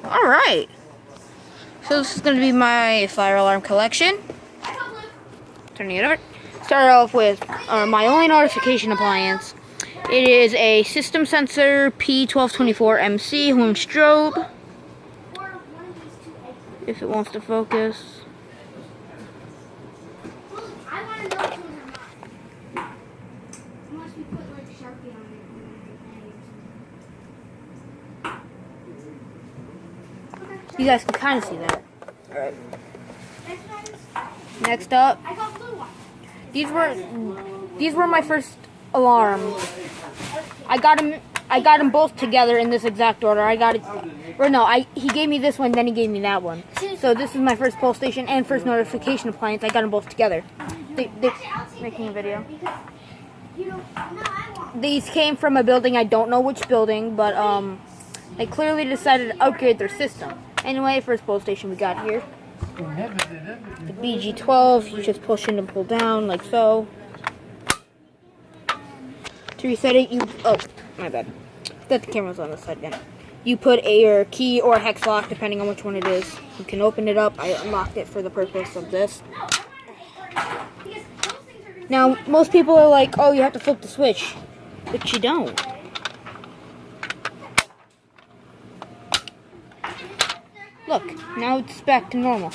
Alright. So this is going to be my fire alarm collection. Turning it over. Start off with my only notification appliance. It is a System Sensor P1224MC home strobe. If it wants to focus. You guys can kind of see that. Alright. Next up, these were my first alarms. I got them both together in this exact order. He gave me this one, then he gave me that one. So this is my first pole station and first notification appliance. I got them both together. Making a video. These came from a building, I don't know which building, but they clearly decided to upgrade their system. Anyway, first pole station we got here. The BG12, you just push in and pull down like so. To reset it, oh, my bad. That the camera's on this side again. You put your key or hex lock, depending on which one it is. You can open it up. I unlocked it for the purpose of this. Now, most people are like, oh, you have to flip the switch. But you don't. Look, now it's back to normal.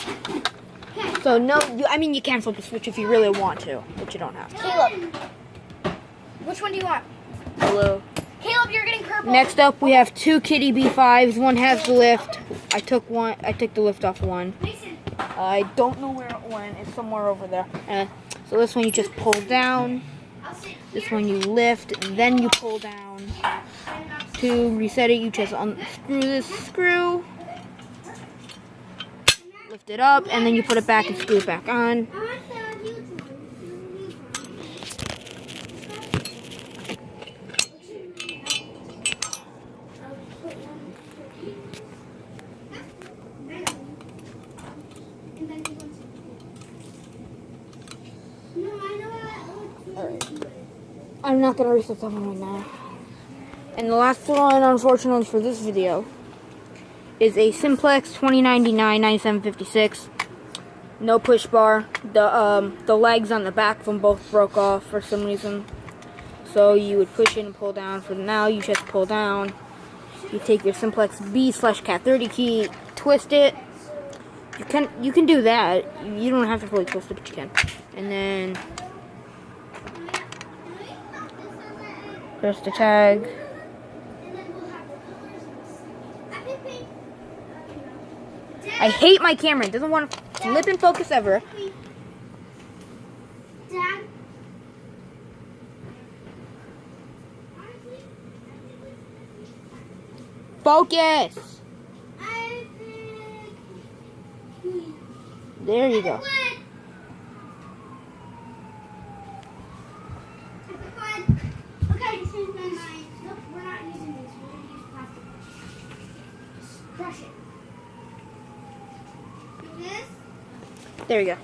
So, no, you can flip the switch if you really want to, but you don't have to. Caleb, which one do you want? Hello. Caleb, you're getting purple. Next up, we have two Kitty B5s. One has the lift. I took the lift off one. I don't know where it went. It's somewhere over there. So this one you just pull down. This one you lift, then you pull down. To reset it, you just unscrew this screw. Lift it up, and then you put it back and screw it back on. Alright. I'm not going to reset that one right now. And the last one, unfortunately for this video, is a Simplex 2099 9756. No push bar. The legs on the back of them both broke off for some reason. So you would push in and pull down. For now, you just pull down. You take your Simplex B/Cat 30 key, twist it. You can do that. You don't have to fully twist it, but you can. And then there's the tag. I hate my camera. It doesn't want to flip and focus ever. Dad? Focus! There you go. Okay, change my mind. Nope, we're not using this. We're going to use plastic. Just crush it. This? There you go.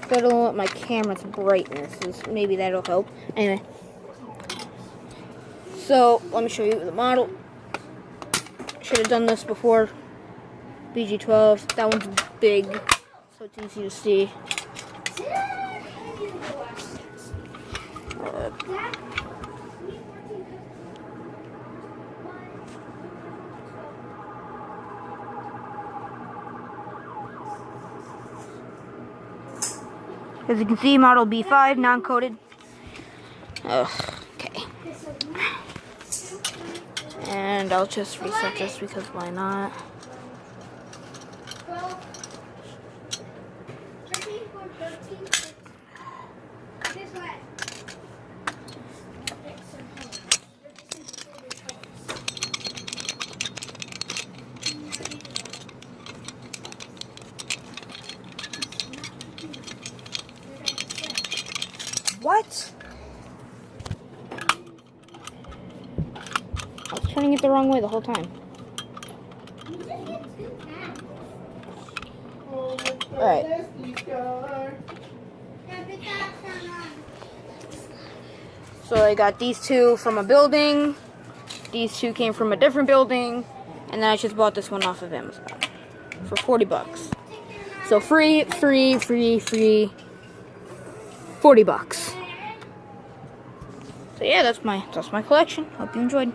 Gotta limit my camera's brightness. Maybe that'll help. Anyway. So, let me show you the model. Should have done this before. BG12. That one's big, so it's easy to see. As you can see, model B5, non-coated. Okay. And I'll just reset this because why not? 12, 13, 14, 15. This way. What? I was turning it the wrong way the whole time. Alright. So I got these two from a building. These two came from a different building. And then I just bought this one off of Amazon for 40 bucks. So free, 40 bucks. So yeah, that's my collection. Hope you enjoyed.